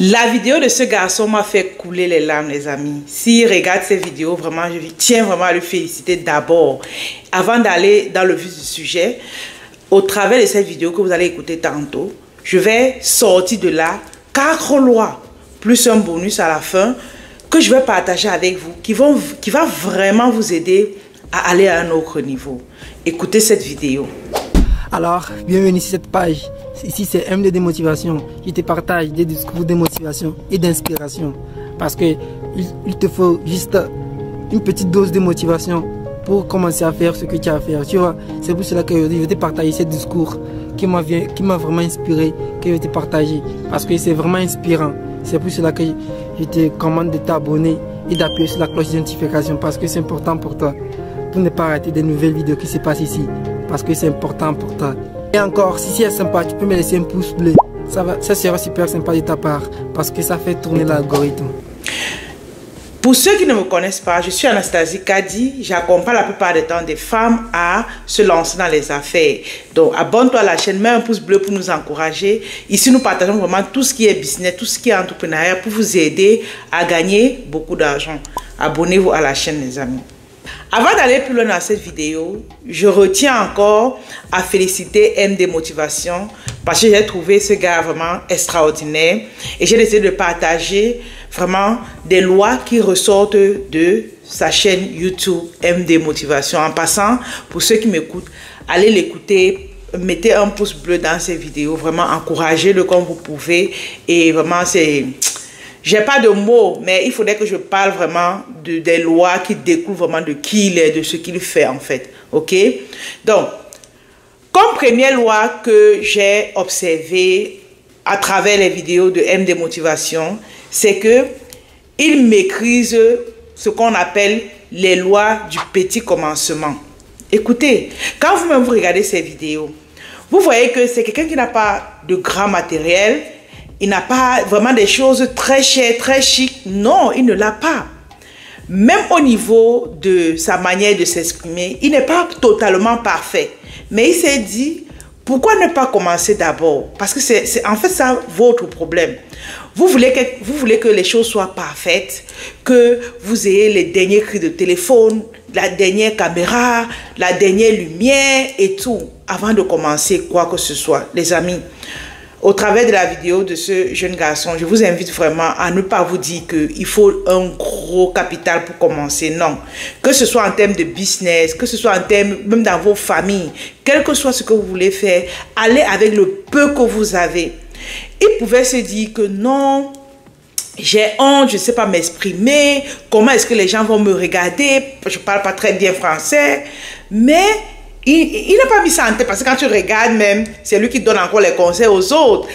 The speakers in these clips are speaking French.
La vidéo de ce garçon m'a fait couler les larmes, les amis. S'il regarde ces vidéos, vraiment, je tiens vraiment à le féliciter d'abord. Avant d'aller dans le vif du sujet, au travers de cette vidéo que vous allez écouter tantôt, je vais sortir de là 4 lois, plus un bonus à la fin, que je vais partager avec vous, qui va vraiment vous aider à aller à un autre niveau. Écoutez cette vidéo. Alors, bienvenue sur cette page. Ici, c'est MD Motivation. Je te partage des discours de motivation et d'inspiration. Parce que il te faut juste une petite dose de motivation pour commencer à faire ce que tu as à faire. Tu vois, c'est pour cela que je vais te partager ce discours qui m'a vraiment inspiré, que je vais te partager. Parce que c'est vraiment inspirant. C'est pour cela que je te commande de t'abonner et d'appuyer sur la cloche d'identification. Parce que c'est important pour toi. Pour ne pas rater de nouvelles vidéos qui se passent ici. Parce que c'est important pour toi. Et encore, si c'est sympa, tu peux me laisser un pouce bleu. Ça sera super sympa de ta part. Parce que ça fait tourner l'algorithme. Pour ceux qui ne me connaissent pas, je suis Anastasie Kadi. J'accompagne la plupart du temps des femmes à se lancer dans les affaires. Donc, abonne-toi à la chaîne, mets un pouce bleu pour nous encourager. Ici, nous partageons vraiment tout ce qui est business, tout ce qui est entrepreneuriat pour vous aider à gagner beaucoup d'argent. Abonnez-vous à la chaîne, les amis. Avant d'aller plus loin dans cette vidéo, je retiens encore à féliciter MD Motivation parce que j'ai trouvé ce gars vraiment extraordinaire et j'ai décidé de partager vraiment des lois qui ressortent de sa chaîne YouTube MD Motivation. En passant, pour ceux qui m'écoutent, allez l'écouter, mettez un pouce bleu dans ces vidéos, vraiment encouragez-le comme vous pouvez et vraiment c'est... J'ai pas de mots, mais il faudrait que je parle vraiment des lois qui découlent vraiment de qui il est, de ce qu'il fait en fait. Ok? Donc, comme première loi que j'ai observée à travers les vidéos de MD Motivation, c'est que il maîtrise ce qu'on appelle les lois du petit commencement. Écoutez, quand vous-même vous regardez ces vidéos, vous voyez que c'est quelqu'un qui n'a pas de grand matériel. Il n'a pas vraiment des choses très chères, très chic. Non, il ne l'a pas. Même au niveau de sa manière de s'exprimer, il n'est pas totalement parfait. Mais il s'est dit, pourquoi ne pas commencer d'abord? Parce que c'est en fait ça votre problème. Vous voulez que les choses soient parfaites, que vous ayez les derniers cris de téléphone, la dernière caméra, la dernière lumière et tout, avant de commencer quoi que ce soit. Les amis, au travers de la vidéo de ce jeune garçon, je vous invite vraiment à ne pas vous dire qu'il faut un gros capital pour commencer. Non. Que ce soit en termes de business, que ce soit en termes même dans vos familles, quel que soit ce que vous voulez faire, allez avec le peu que vous avez. Il pouvait se dire que non, j'ai honte, je ne sais pas m'exprimer, comment est-ce que les gens vont me regarder, je ne parle pas très bien français, mais... Il n'a pas mis ça en tête parce que quand tu regardes même, c'est lui qui donne encore les conseils aux autres.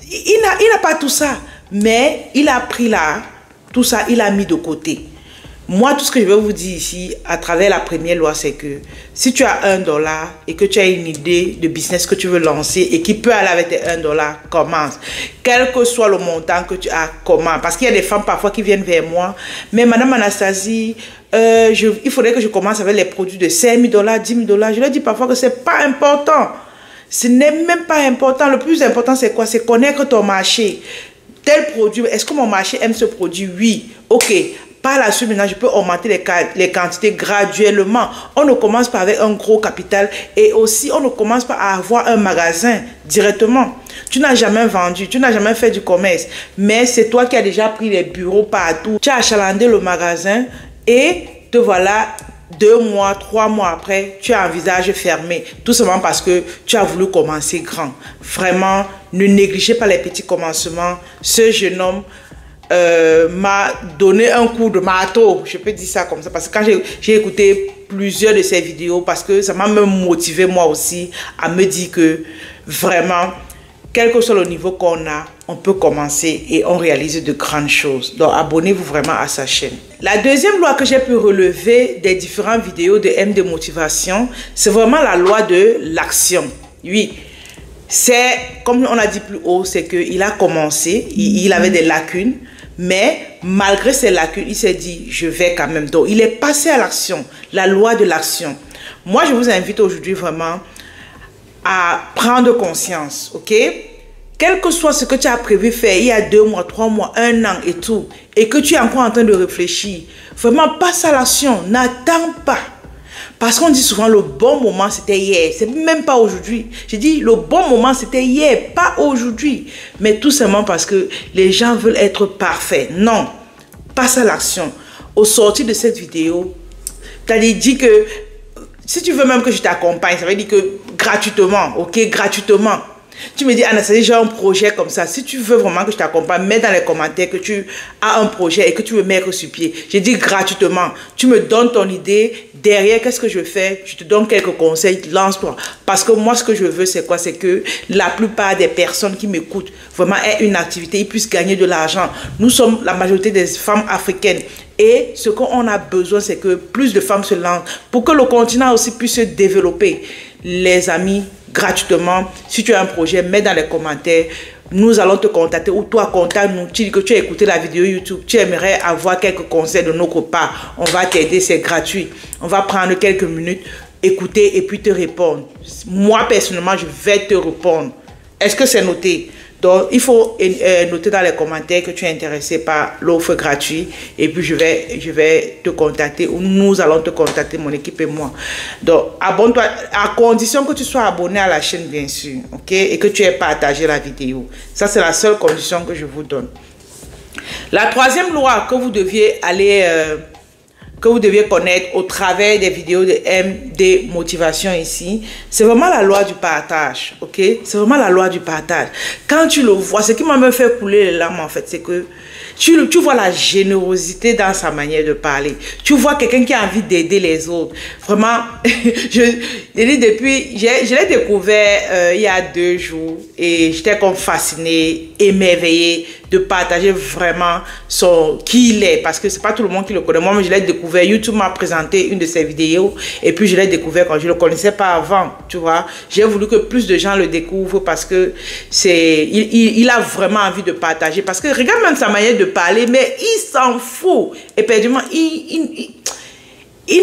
Il n'a pas tout ça. Mais il a pris là, tout ça, il a mis de côté. Moi, tout ce que je veux vous dire ici, à travers la première loi, c'est que si tu as $1 et que tu as une idée de business que tu veux lancer et qui peut aller avec tes $1, commence. Quel que soit le montant que tu as, commence. Parce qu'il y a des femmes parfois qui viennent vers moi. Mais Madame Anastasie, il faudrait que je commence avec les produits de $5 000, $10 000. Je leur dis parfois que ce n'est pas important. Ce n'est même pas important. Le plus important, c'est quoi? C'est connaître ton marché. Tel produit, est-ce que mon marché aime ce produit? Oui. Ok. Par la suite, maintenant, je peux augmenter les quantités graduellement. On ne commence pas avec un gros capital et aussi, on ne commence pas à avoir un magasin directement. Tu n'as jamais vendu, tu n'as jamais fait du commerce, mais c'est toi qui as déjà pris les bureaux partout. Tu as achalandé le magasin et te voilà 2 mois, 3 mois après, tu as un visage fermé. Tout simplement parce que tu as voulu commencer grand. Vraiment, ne négligez pas les petits commencements. Ce jeune homme m'a donné un coup de marteau, je peux dire ça comme ça, parce que quand j'ai écouté plusieurs de ces vidéos, parce que ça m'a même motivé moi aussi à me dire que vraiment, quel que soit le niveau qu'on a, on peut commencer et on réalise de grandes choses. Donc abonnez-vous vraiment à sa chaîne. La deuxième loi que j'ai pu relever des différentes vidéos de MD Motivation, c'est vraiment la loi de l'action. Oui. C'est, comme on a dit plus haut, c'est qu'il a commencé, il avait des lacunes, mais malgré ces lacunes, il s'est dit, je vais quand même. Donc, il est passé à l'action, la loi de l'action. Moi, je vous invite aujourd'hui vraiment à prendre conscience, ok? quel que soit ce que tu as prévu faire il y a 2 mois, 3 mois, 1 an et tout, et que tu es encore en train de réfléchir, vraiment passe à l'action, n'attends pas. Parce qu'on dit souvent le bon moment c'était hier, c'est même pas aujourd'hui. J'ai dit le bon moment c'était hier, pas aujourd'hui. Mais tout simplement parce que les gens veulent être parfaits. Non, passe à l'action. Au sortir de cette vidéo, tu as dit que si tu veux même que je t'accompagne, ça veut dire que gratuitement, ok, gratuitement. Tu me dis, Anastasie, j'ai un projet comme ça. Si tu veux vraiment que je t'accompagne, mets dans les commentaires que tu as un projet et que tu veux mettre sur pied. J'ai dit gratuitement. Tu me donnes ton idée. Derrière, qu'est-ce que je fais? Je te donne quelques conseils. Lance-toi. Parce que moi, ce que je veux, c'est quoi? C'est que la plupart des personnes qui m'écoutent vraiment aient une activité, ils puissent gagner de l'argent. Nous sommes la majorité des femmes africaines. Et ce qu'on a besoin, c'est que plus de femmes se lancent pour que le continent aussi puisse se développer. Les amis, gratuitement, si tu as un projet, mets dans les commentaires. Nous allons te contacter ou toi, contacte-nous. Tu dis que tu as écouté la vidéo YouTube, tu aimerais avoir quelques conseils de notre part. On va t'aider, c'est gratuit. On va prendre quelques minutes, écouter et puis te répondre. Moi, personnellement, je vais te répondre. Est-ce que c'est noté? Donc, il faut noter dans les commentaires que tu es intéressé par l'offre gratuite et puis je vais te contacter ou nous allons te contacter, mon équipe et moi. Donc, abonne-toi à condition que tu sois abonné à la chaîne, bien sûr, ok? Et que tu aies partagé la vidéo. Ça, c'est la seule condition que je vous donne. La troisième loi que vous deviez connaître au travers des vidéos de MD Motivation ici, c'est vraiment la loi du partage, ok? C'est vraiment la loi du partage. Quand tu le vois, ce qui m'a même fait couler les larmes en fait, c'est que tu vois la générosité dans sa manière de parler. Tu vois quelqu'un qui a envie d'aider les autres. Vraiment, je l'ai découvert il y a 2 jours et j'étais comme fascinée, émerveillée de partager vraiment qui il est. Parce que c'est pas tout le monde qui le connaît. Moi, je l'ai découvert. YouTube m'a présenté une de ses vidéos et puis je l'ai découvert quand je le connaissais pas avant. Tu vois, j'ai voulu que plus de gens le découvrent parce que il a vraiment envie de partager. Parce que regarde même sa manière de parler, mais il s'en fout. Éperdument, il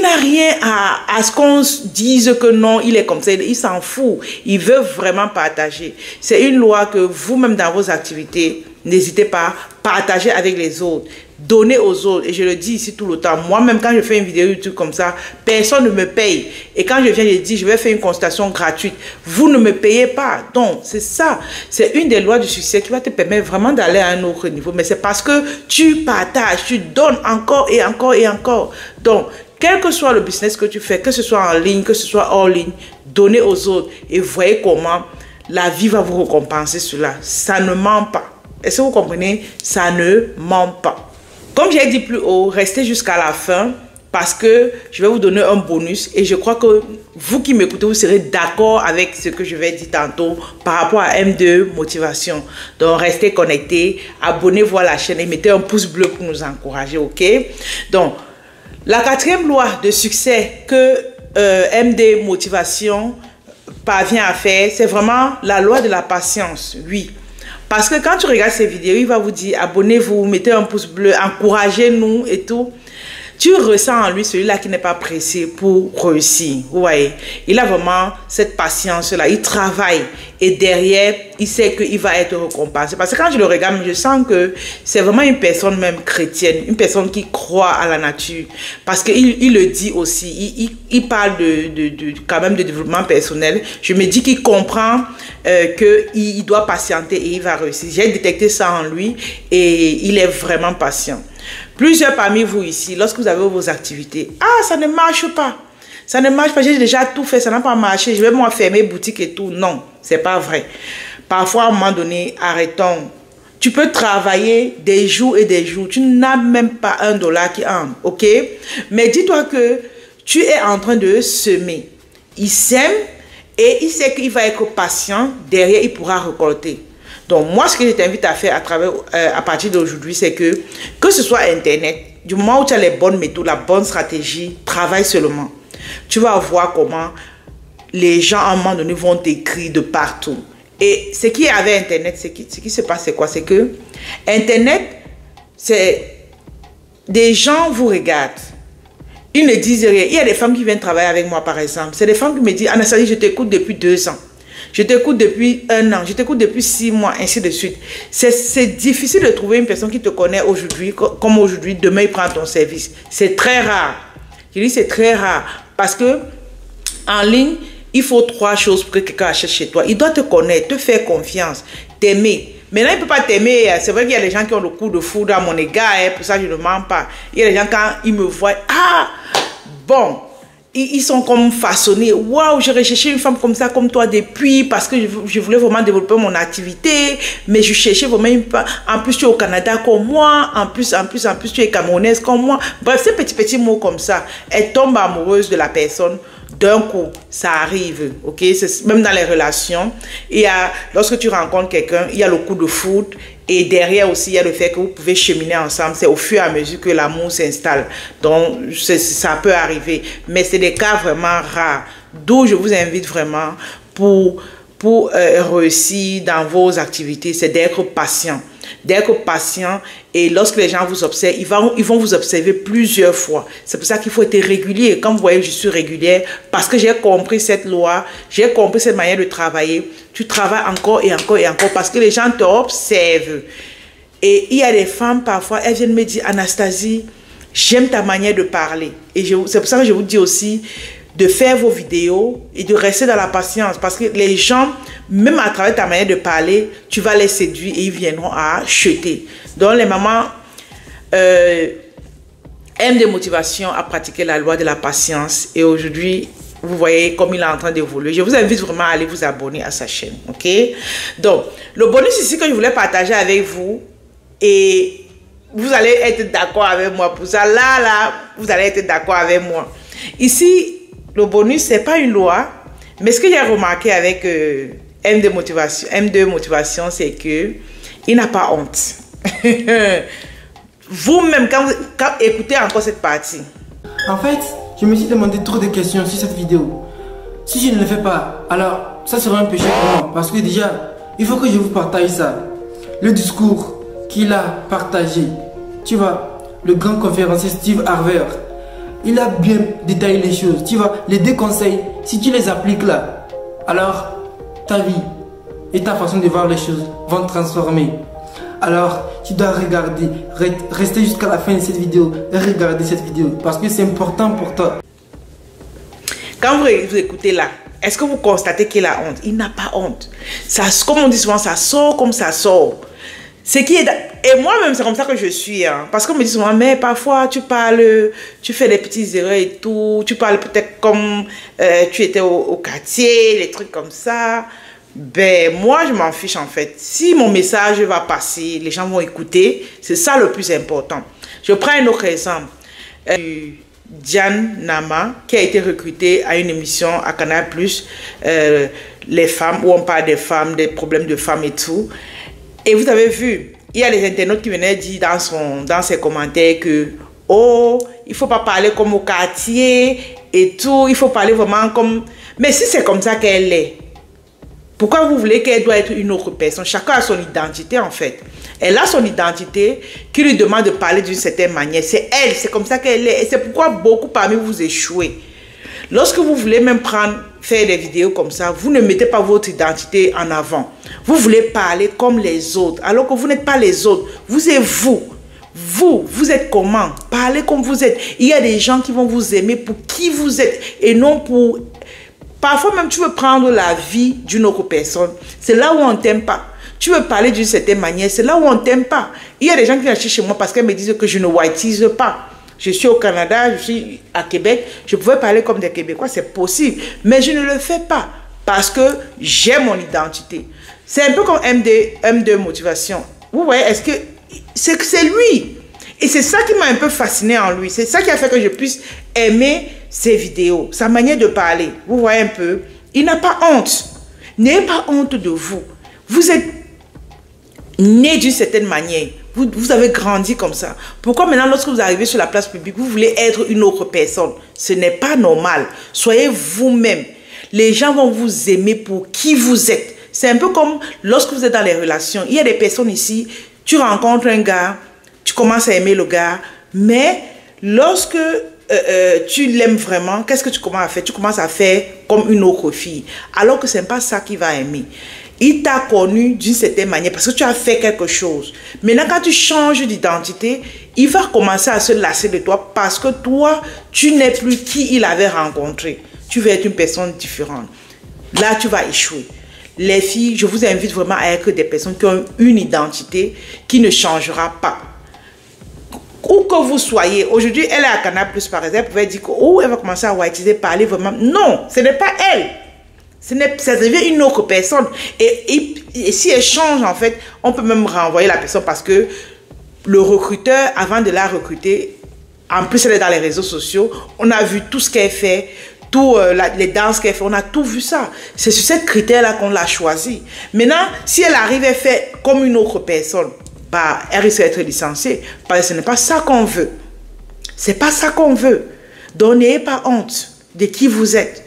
n'a rien à ce qu'on dise que non, il est comme ça. Il s'en fout. Il veut vraiment partager. C'est une loi que vous-même dans vos activités, n'hésitez pas à partager avec les autres. Donner aux autres. Et je le dis ici tout le temps. Moi-même, quand je fais une vidéo YouTube comme ça, personne ne me paye. Et quand je viens, je dis, je vais faire une consultation gratuite. Vous ne me payez pas. Donc, c'est ça. C'est une des lois du succès qui va te permettre vraiment d'aller à un autre niveau. Mais c'est parce que tu partages, tu donnes encore et encore et encore. Donc, quel que soit le business que tu fais, que ce soit en ligne, que ce soit hors ligne, donnez aux autres et voyez comment la vie va vous récompenser cela. Ça ne ment pas. Est-ce que vous comprenez? Ça ne ment pas. Comme j'ai dit plus haut, restez jusqu'à la fin parce que je vais vous donner un bonus et je crois que vous qui m'écoutez, vous serez d'accord avec ce que je vais dire tantôt par rapport à M2 Motivation. Donc, restez connectés, abonnez-vous à la chaîne et mettez un pouce bleu pour nous encourager, ok? Donc, la 4e loi de succès que MD Motivation parvient à faire, c'est vraiment la loi de la patience, oui. Parce que quand tu regardes ces vidéos, il va vous dire abonnez-vous, mettez un pouce bleu, encouragez-nous et tout. Tu ressens en lui celui-là qui n'est pas pressé pour réussir. Vous voyez, il a vraiment cette patience-là. Il travaille et derrière, il sait qu'il va être récompensé. Parce que quand je le regarde, je sens que c'est vraiment une personne même chrétienne, une personne qui croit à la nature. Parce qu'il le dit aussi, il parle quand même de développement personnel. Je me dis qu'il comprend qu'il doit patienter et il va réussir. J'ai détecté ça en lui et il est vraiment patient. Plusieurs parmi vous ici, lorsque vous avez vos activités, ah, ça ne marche pas. Ça ne marche pas, j'ai déjà tout fait, ça n'a pas marché, je vais moi fermer boutique et tout. Non, c'est pas vrai. Parfois, à un moment donné, arrêtons. Tu peux travailler des jours et des jours. Tu n'as même pas $1 qui entre, ok? Mais dis-toi que tu es en train de semer. Il sème et il sait qu'il va être patient. Derrière, il pourra récolter. Donc, moi, ce que je t'invite à faire à partir d'aujourd'hui, c'est que ce soit Internet, du moment où tu as les bonnes méthodes, la bonne stratégie, travaille seulement. Tu vas voir comment les gens, à un moment donné, vont t'écrire de partout. Et ce qui est avec Internet, ce qui se passe, c'est quoi? C'est que Internet, c'est des gens vous regardent. Ils ne disent rien. Il y a des femmes qui viennent travailler avec moi, par exemple. C'est des femmes qui me disent, Anastasie, je t'écoute depuis 2 ans. Je t'écoute depuis 1 an, je t'écoute depuis 6 mois, ainsi de suite. C'est difficile de trouver une personne qui te connaît aujourd'hui, comme aujourd'hui, demain il prend ton service. C'est très rare. Je dis c'est très rare. Parce que en ligne, il faut 3 choses pour que quelqu'un achète chez toi. Il doit te connaître, te faire confiance, t'aimer. Maintenant, il ne peut pas t'aimer. C'est vrai qu'il y a des gens qui ont le coup de foudre à mon égard. Pour ça, je ne mens pas. Il y a des gens, quand ils me voient, ah, bon, ils sont comme façonnés. Waouh, j'ai recherché une femme comme ça, comme toi, depuis, parce que je voulais vraiment développer mon activité. Mais je cherchais vraiment une femme. En plus, tu es au Canada comme moi. En plus, tu es camerounaise comme moi. Bref, ces petits mots comme ça. Elle tombe amoureuse de la personne. D'un coup, ça arrive, ok? Même dans les relations, lorsque tu rencontres quelqu'un, il y a le coup de foudre et derrière aussi, il y a le fait que vous pouvez cheminer ensemble. C'est au fur et à mesure que l'amour s'installe. Donc, ça peut arriver, mais c'est des cas vraiment rares. D'où je vous invite vraiment pour réussir dans vos activités, c'est d'être patient. D'être patient, et lorsque les gens vous observent, ils vont vous observer plusieurs fois. C'est pour ça qu'il faut être régulier. Comme vous voyez, je suis régulière parce que j'ai compris cette loi, j'ai compris cette manière de travailler. Tu travailles encore et encore et encore parce que les gens t'observent. Et il y a des femmes, parfois, elles viennent me dire, Anastasie, j'aime ta manière de parler. Et c'est pour ça que je vous dis aussi de faire vos vidéos et de rester dans la patience. Parce que les gens, même à travers ta manière de parler, tu vas les séduire et ils viendront à acheter. Donc les mamans aiment des motivations à pratiquer la loi de la patience. Et aujourd'hui, vous voyez comme il est en train d'évoluer. Je vous invite vraiment à aller vous abonner à sa chaîne. Ok? Donc, le bonus ici que je voulais partager avec vous, et vous allez être d'accord avec moi pour ça. Là, vous allez être d'accord avec moi. Ici, le bonus, ce n'est pas une loi, mais ce que j'ai remarqué avec M2 Motivation, c'est qu'il n'a pas honte. Vous-même, quand écoutez encore cette partie. En fait, je me suis demandé trop de questions sur cette vidéo. Si je ne le fais pas, alors ça sera un péché pour moi. Parce que déjà, il faut que je vous partage ça. Le discours qu'il a partagé. Tu vois, le grand conférencier Steve Harvey, il a bien détaillé les choses. Tu vois, les 2 conseils, si tu les appliques là, alors ta vie et ta façon de voir les choses vont te transformer. Alors, tu dois regarder, rester jusqu'à la fin de cette vidéo et regarder cette vidéo parce que c'est important pour toi. Quand vous écoutez là, est-ce que vous constatez qu'il a honte? Il n'a pas honte. Ça, comme on dit souvent, ça sort comme ça sort. Et moi-même, c'est comme ça que je suis. Hein. Parce qu'on me dit souvent, mais parfois, tu parles, tu fais des petites erreurs et tout. Tu parles peut-être comme tu étais au quartier, les trucs comme ça. Ben, moi, je m'en fiche en fait. Si mon message va passer, les gens vont écouter. C'est ça le plus important. Je prends un autre exemple. Diane Nama, qui a été recrutée à une émission à Canal+, les femmes, où on parle des femmes, des problèmes de femmes et tout. Et vous avez vu, il y a des internautes qui venaient dire dans ses commentaires que oh, il ne faut pas parler comme au quartier et tout, il faut parler vraiment comme... Mais si c'est comme ça qu'elle est, pourquoi vous voulez qu'elle doit être une autre personne? Chacun a son identité en fait. Elle a son identité qui lui demande de parler d'une certaine manière. C'est elle, c'est comme ça qu'elle est. Et c'est pourquoi beaucoup parmi vous échouez. Lorsque vous voulez même faire des vidéos comme ça, vous ne mettez pas votre identité en avant. Vous voulez parler comme les autres, alors que vous n'êtes pas les autres. Vous êtes vous. Vous êtes comment? Parlez comme vous êtes. Il y a des gens qui vont vous aimer pour qui vous êtes et non pour... Parfois même, tu veux prendre la vie d'une autre personne. C'est là où on ne t'aime pas. Tu veux parler d'une certaine manière, c'est là où on ne t'aime pas. Il y a des gens qui viennent chez moi parce qu'elles me disent que je ne whiteise pas. Je suis au Canada, je suis à Québec, je pouvais parler comme des Québécois, c'est possible. Mais je ne le fais pas parce que j'ai mon identité. C'est un peu comme M2 Motivation. Vous voyez, est-ce que c'est lui? Et c'est ça qui m'a un peu fasciné en lui. C'est ça qui a fait que je puisse aimer ses vidéos, sa manière de parler. Vous voyez un peu, il n'a pas honte. N'ayez pas honte de vous. Vous êtes né d'une certaine manière. Vous avez grandi comme ça. Pourquoi maintenant, lorsque vous arrivez sur la place publique, vous voulez être une autre personne? Ce n'est pas normal. Soyez vous-même. Les gens vont vous aimer pour qui vous êtes. C'est un peu comme lorsque vous êtes dans les relations. Il y a des personnes ici, tu rencontres un gars, tu commences à aimer le gars, mais lorsque tu l'aimes vraiment, qu'est-ce que tu commences à faire? Tu commences à faire comme une autre fille. Alors que ce n'est pas ça qu'il va aimer. Il t'a connu d'une certaine manière parce que tu as fait quelque chose. Maintenant, quand tu changes d'identité, il va commencer à se lasser de toi parce que toi, tu n'es plus qui il avait rencontré. Tu vas être une personne différente. Là, tu vas échouer. Les filles, je vous invite vraiment à être des personnes qui ont une identité qui ne changera pas. Où que vous soyez, aujourd'hui, elle est à Canal+, par exemple, vous pouvez dire que oh, elle va commencer à whiteiser, parler vraiment. Non, ce n'est pas elle. Ça devient une autre personne. Et si elle change, en fait, on peut même renvoyer la personne parce que le recruteur, avant de la recruter, en plus, elle est dans les réseaux sociaux, on a vu tout ce qu'elle fait, les danses qu'elle fait, on a tout vu ça. C'est sur ce critère-là qu'on l'a choisi. Maintenant, si elle arrive à faire comme une autre personne, bah, elle risque d'être licenciée. Parce que ce n'est pas ça qu'on veut. C'est pas ça qu'on veut. Donc, n'ayez pas honte de qui vous êtes.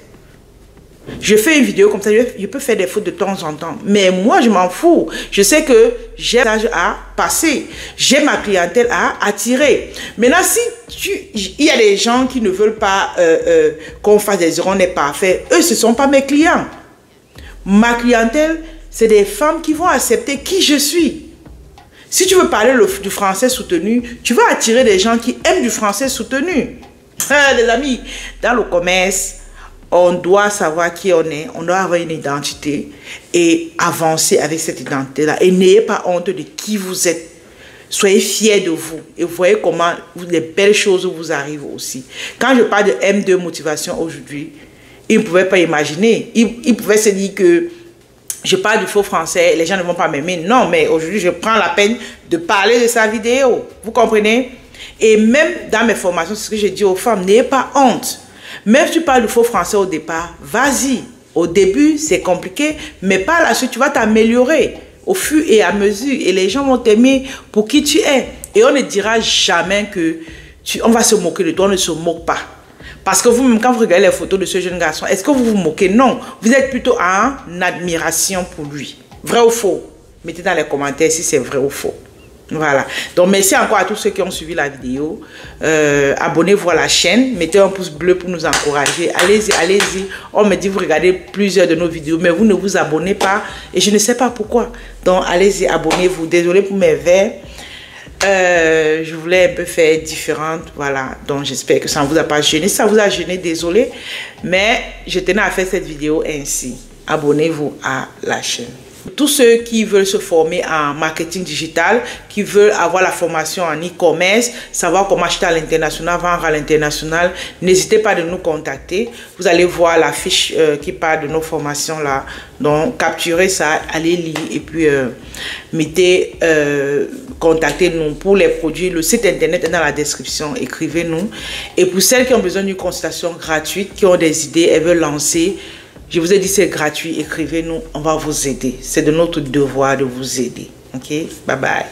Je fais une vidéo comme ça, je peux faire des fautes de temps en temps. Mais moi, je m'en fous. Je sais que j'ai un message à passer. J'ai ma clientèle à attirer. Maintenant, si il y a des gens qui ne veulent pas qu'on fasse des erreurs, on n'est pas fait. Eux, ce ne sont pas mes clients. Ma clientèle, c'est des femmes qui vont accepter qui je suis. Si tu veux parler du français soutenu, tu vas attirer des gens qui aiment du français soutenu. Les amis, dans le commerce, on doit savoir qui on est, on doit avoir une identité et avancer avec cette identité-là. Et n'ayez pas honte de qui vous êtes. Soyez fiers de vous et voyez comment les belles choses vous arrivent aussi. Quand je parle de M2 motivation aujourd'hui, ils ne pouvaient pas imaginer. Ils pouvaient se dire que je parle du faux français, les gens ne vont pas m'aimer. Non, mais aujourd'hui, je prends la peine de parler de sa vidéo. Vous comprenez? Et même dans mes formations, c'est ce que je dis aux femmes, n'ayez pas honte. Même si tu parles du faux français au départ, vas-y. Au début, c'est compliqué, mais par la suite, tu vas t'améliorer au fur et à mesure. Et les gens vont t'aimer pour qui tu es. Et on ne dira jamais que on va se moquer de toi, on ne se moque pas. Parce que vous-même, quand vous regardez les photos de ce jeune garçon, est-ce que vous vous moquez? Non. Vous êtes plutôt en admiration pour lui. Vrai ou faux? Mettez dans les commentaires si c'est vrai ou faux. Voilà. Donc, merci encore à tous ceux qui ont suivi la vidéo. Abonnez-vous à la chaîne. Mettez un pouce bleu pour nous encourager. Allez-y, allez-y. On me dit vous regardez plusieurs de nos vidéos, mais vous ne vous abonnez pas. Et je ne sais pas pourquoi. Donc, allez-y, abonnez-vous. Désolé pour mes verres. Je voulais un peu faire différente. Voilà. Donc, j'espère que ça ne vous a pas gêné. Si ça vous a gêné, désolé. Mais je tenais à faire cette vidéo ainsi. Abonnez-vous à la chaîne. Tous ceux qui veulent se former en marketing digital, qui veulent avoir la formation en e-commerce, savoir comment acheter à l'international, vendre à l'international, n'hésitez pas de nous contacter. Vous allez voir la fiche qui parle de nos formations là. Donc, capturez ça, allez lire et puis mettez, contactez-nous pour les produits. Le site internet est dans la description, écrivez-nous. Et pour celles qui ont besoin d'une consultation gratuite, qui ont des idées, elles veulent lancer, je vous ai dit c'est gratuit, écrivez-nous, on va vous aider. C'est de notre devoir de vous aider. Ok? Bye bye.